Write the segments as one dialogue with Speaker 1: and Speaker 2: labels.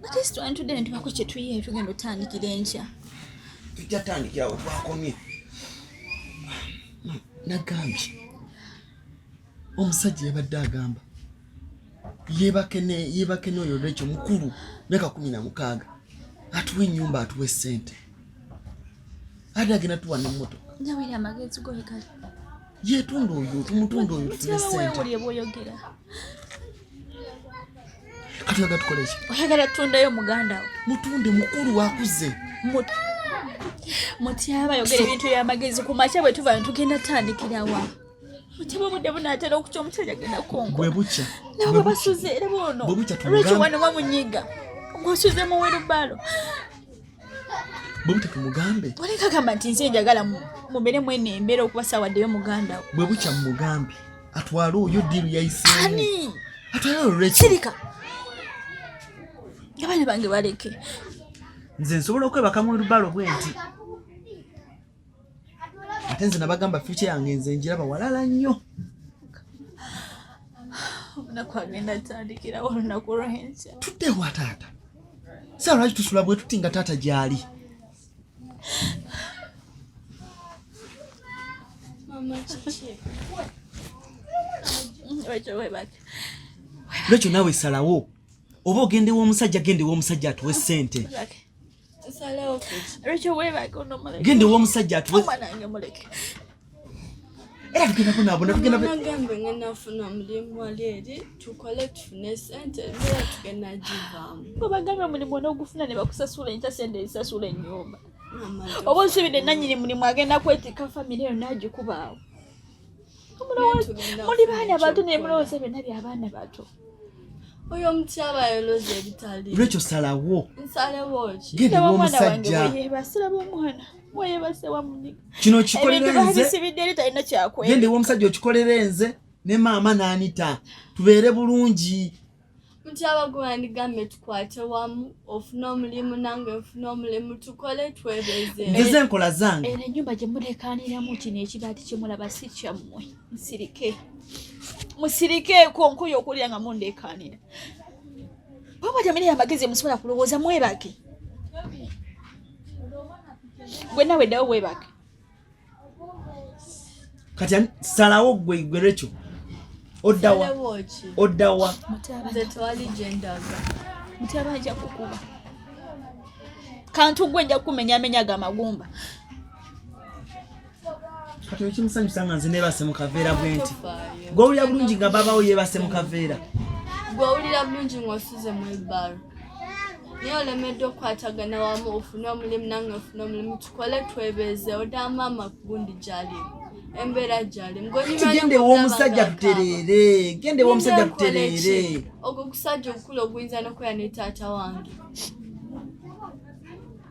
Speaker 1: Ate situantudde ne tubako kye tuyiye tugenda otandikira enkya.
Speaker 2: Tujja tandikira we twakomye. Nagambye omusajja yabadde agamba yeebake n'oyo Rachel mukulu myaka 16 atuwa ennyumba atuwa ssente ate agenda tuwa n'emmotoka.
Speaker 1: Nyaweri amagezi go ekale
Speaker 2: yeetunda oyo tumutunda oyo tutuwe ssente.
Speaker 1: Weewulire bw'oyogera.
Speaker 2: Kati oyagala tukole ki?
Speaker 1: Oyagala tutundayo muganda wo?
Speaker 2: Mutunde mukulu wakuze.
Speaker 1: Mutyaba yogera ebintu by'amagezi ku makya bwe tuva tugenda tandikira wa. Mutyaba budde bunaatera okuca omusajja agenda konko.
Speaker 2: Bwe bucya.
Speaker 1: Nabo basuze era bono. Lwaki wano wamunyiga? Gwasuze mu werubalo.
Speaker 2: Bwe bucya tumugambe.
Speaker 1: Oleka kama nti nze njagala mubere mwene embeera okubasawaddeyo muganda wo.
Speaker 2: Bwe bucya mugambe atwale oyo diru yayiseemu.
Speaker 1: Ani?
Speaker 2: Atwale oyo Rachel.
Speaker 1: Sirika. Abana bange baleke.
Speaker 2: Nze nsobola okwebaka mu lubalo bwenti. Ate nze nabagamba future yange nze njiraba walala nnyo.
Speaker 1: Omunaku agenda tandikira olunaku lw'enkya.
Speaker 2: Tudde wa taata. Saawa lwaki tusula bwe tutinga taata gy'ali.
Speaker 1: Mama chichi.
Speaker 2: Rachel nawe salawo. Oba ogendewo omusajja gendewo omusajja atuwe ssente.
Speaker 1: Salawo fuchi. Rachel webake ono muleke.
Speaker 2: Gendewo omusajja atuwe.
Speaker 1: Omwana wange muleke.
Speaker 2: Era tugenda kunabona tugenda
Speaker 3: nagambe ngena funa mulimu waleeri tukole tufune ssente era tugenda givaamu.
Speaker 1: Bagambe mulimu n'ogufuna ne bakusasula enkya ssente ezisasula ennyumba. Oba nsubidde nannyini mulimu agenda kwetika famire eyo n'agikubaawo. Muli baana bato ne mulowooza byonna by'abaana bato.
Speaker 3: Oyo omutyaba yolooza ebitali.
Speaker 2: Rachel salawo.
Speaker 3: Nsalewo ki?
Speaker 2: Gendewo omusajja.
Speaker 1: Weeyebasira b'omwana. Weeyebase wamunyiga.
Speaker 2: Kino kikolere nze.
Speaker 1: Ebisibidde eri talina kyakwera.
Speaker 2: Gendewo omusajja okikolere nze ne maama n'Anita. Tubeere bulungi.
Speaker 3: Mutyaba gwe wandigambe tukwate wamu ofuna omulimu nange nfuna omulimu tukole twebeeze.
Speaker 2: Ngeze enkola zange.
Speaker 1: Eno ennyumba gye mulekaaniramu kino ekibaati kye mulaba si kyammwe. Nsirike. Musirike konkuyo okulya nga mundekaanira. Baba jamini amagezi musobola kulowooza mwebake. Gwe nawe ddawo webake.
Speaker 2: Kati salawo gwe Rachel. Oddawa. Oddawa.
Speaker 3: Nze twali gyendaga.
Speaker 1: Mutyaba ajja kukuba. Kantu gwe nja kumenyamenya gamagumba.
Speaker 2: Kati ekimusanyusa nga nze neebase mu kaveera bwenti. Gwe owulira bulungi nga babawo yeebase mu kaveera.
Speaker 3: Gwe owulira bulungi ng'osuze mu ebbalo. Naye olemedde okukwatagana wamu ofune omulimu nange ofune omulimu tukole twebeeze odda maama gundi gy'ali. Embeera gy'ali.
Speaker 2: Gendewo omusajja tutereere. Gendewo omusajja tutereere.
Speaker 3: Ogwo okusajja okukula oguyinza n'okubeera ne taata wange.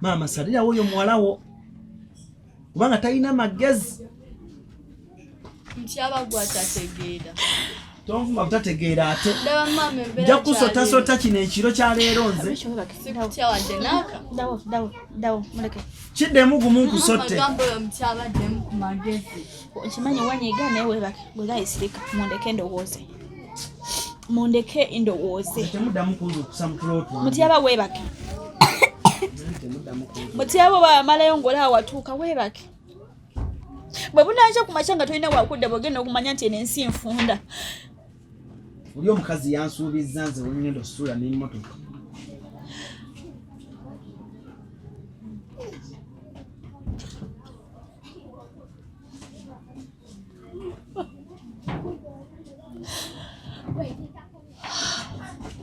Speaker 2: Maama salirawo oyo muwalawo. Kubanga talina magezi.
Speaker 3: Mutyaba gwe atategeera.
Speaker 2: Tonvuma butategeera ate.
Speaker 3: Ndaba maama embeera
Speaker 2: nja kusota kino ekiro kya leero nze.
Speaker 3: Sikutya wadde naaka.
Speaker 1: Dawo muleke.
Speaker 2: Kiddemu gumu nkusotte.
Speaker 3: Agamba oyo mutyaba addemu ku magezi.
Speaker 1: Nkimanyi wanyiga naye webake. Bwe gayisirika mundeke ndowooze. Mundeke ndowooze.
Speaker 2: Temuddamu kuzuukusa mu plot.
Speaker 1: Mutyaba webake. Mutyaba bamalayo ng'olaba watuuka webake. Bwe bunaaja ku makya nga tolina wakudda bw'ogenda okumanya nti eno ensi nfunda.
Speaker 2: Oli omukazi yansuubizza nze ngenda osuula n'emmotoka.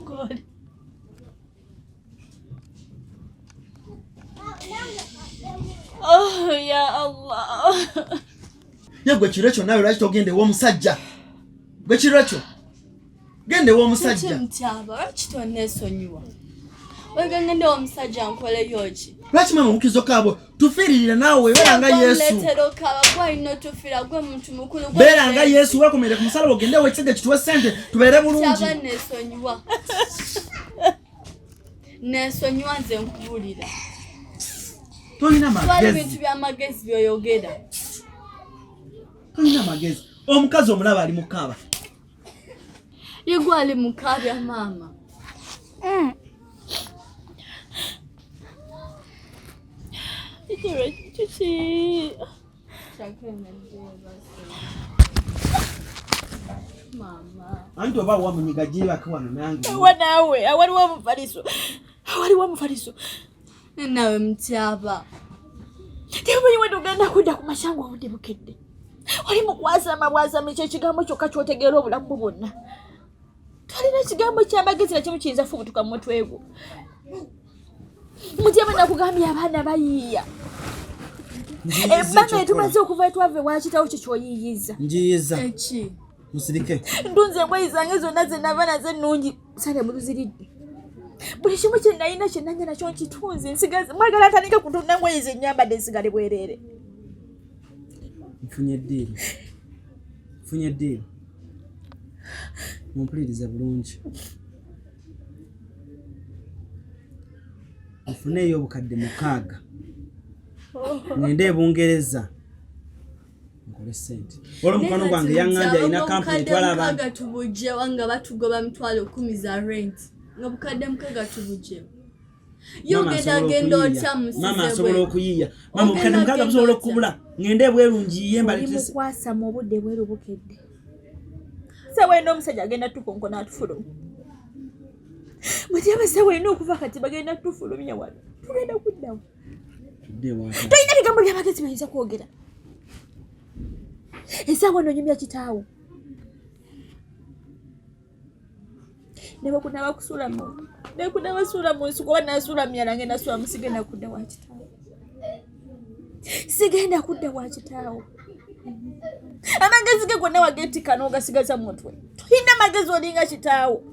Speaker 1: God. Oh ya Allah.
Speaker 2: Yagwe kirekyo nawe lwaki togendewo omusajja? Gwe kirekyo. Gendewo omusajja.
Speaker 3: Mutyaba lwaki tonneesonyiwa? Wegende omusajja nkole yoki.
Speaker 2: Lwaki mama mukizo kabo tufiirira naawe beranga Yesu.
Speaker 3: Letero kaba kwa ino tufira gwe muntu mukulu.
Speaker 2: Beranga Yesu wakomere ku musala ogende wekige kituwe sente tubere bulungi.
Speaker 3: Cyaba nesonyiwa. Nesonyiwa nze nkubulira.
Speaker 2: Tolina magezi.
Speaker 3: Twali bintu bya magezi byoyogera.
Speaker 2: Tolina magezi. Omukazi omulaba ali mukaba.
Speaker 3: Yegwa ali mukabya mama. Mama.
Speaker 2: Anti oba wa munyiga jiba kwano nange.
Speaker 1: Wanawe awaliwo mufaliso.
Speaker 3: Nawe mtyaba.
Speaker 1: Tebumanyi wendo genda kudda ku mashango obudde bukedde. Oli mukwasama ekyo ekigambo kyokka kyotegeera obulamu bwonna. Tolina ekigambo ky'amagezi nakimu kiyinza fubutuka mu mutwe gwo. Mutyaba nakugambye abaana bayiiya. Ebbanga etumaze okuva etwave wakitawo kyo kyoyiiyiza.
Speaker 2: Njiyiza.
Speaker 3: Eki.
Speaker 2: Musirike.
Speaker 1: Ndunze engoye zange zonna ze nava nazo ennungi sale muluziridde. Buli kimu kye nalina kye nanya nakyo nkitunze nsigaze. Mwagala atandike kutunda engoye ze nnyambadde nsigale bwereere.
Speaker 2: Mfunye ddiiro. Mumpulirize bulungi. Nfuneyo obukadde 6. Ngende Bungereza. Nkole sente. Olwo mukwano gwange yaŋŋambye alina kampuni twala abantu.
Speaker 3: Tubujje wanga batugoba mitwalo 10 za rent. Nga bukadde 6 tubujje. Yogenda otya musize.
Speaker 2: Mama asobola okuyiiya. Mama bukadde 6 busobola okubula. Ngende bwerungi yemba
Speaker 1: letese. Mukwasa mu budde bweru bukedde. Sawa eno omusajja agenda tukonkona atufulumya. Mutyaba sawa eno okuva kati bagenda tufulumya wano. Tugenda kuddawo. Toyina bigambo by'amagezi byinza kwogera. Esaawa no nyumya kitaawo. Nebo kunaba kusula mu. Nebo kunaba sula mu nsuko wana sula myala ngenda sula musigenda kudda wa kitaawo. Sigenda kudda wa kitaawo. Amagezi ge gonna wagetika n'ogasigaza mutwe. Toyina magezi olinga kitaawo.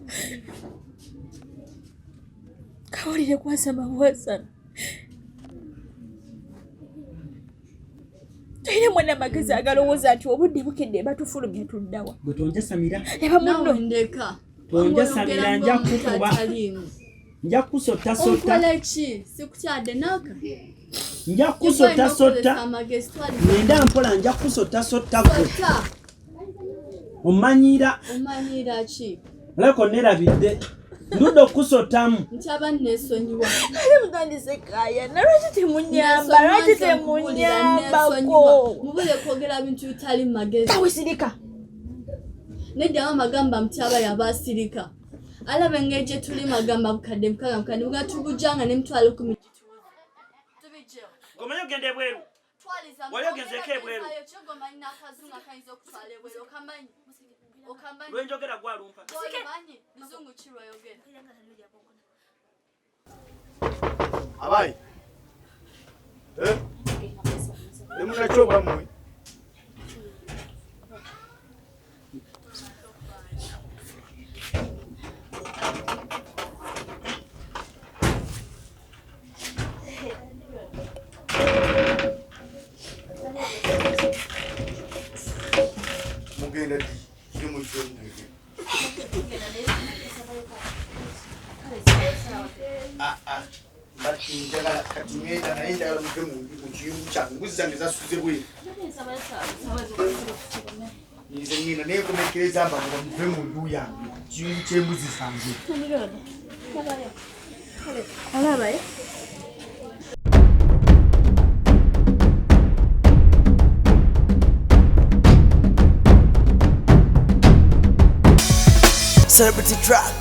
Speaker 1: Kawulire kwasama bwasana. Toyina mwana magezi agalowooza nti obudde bukedde batufulumya tuddawa.
Speaker 2: Gwe tonja Samira.
Speaker 3: Nawe ndeka.
Speaker 2: Tonja Samira nja kukuba. Nja kusota.
Speaker 3: Onkole ki? Sikukyadde naka.
Speaker 2: Nja kusota. Nenda mpola nja kusota. Omanyira
Speaker 3: ki?
Speaker 2: Leko nerabidde. Ndudo kusotamu.
Speaker 3: Nchaba nesonyiwa.
Speaker 1: Ali mugandise kaya. Narwaki temunyamba ko.
Speaker 3: Mubule kwogera bintu bitali magezi.
Speaker 1: Tawe sirika.
Speaker 3: Nedda amagamba mtyaba yabasirika. Alabe ngeje tuli magamba bukadde buga tubujanga ne mtwalo 10 Tubijje.
Speaker 2: Gomanyo gende bweru. Wali ogenzeke bweru. Lwenjogera gwalumpa.
Speaker 4: Abai. Emuna choba mwe. Mugenda di. Kimu choba. Bati njagala kati ngenda naye njagala muve mu kiyungu kyange mbuzi zange zasuze bwe nze ngenda naye kumekereza mba nga muve mu nju yange kiyungu ky'embuzi zange
Speaker 1: Alabaye.
Speaker 5: Celebrity track.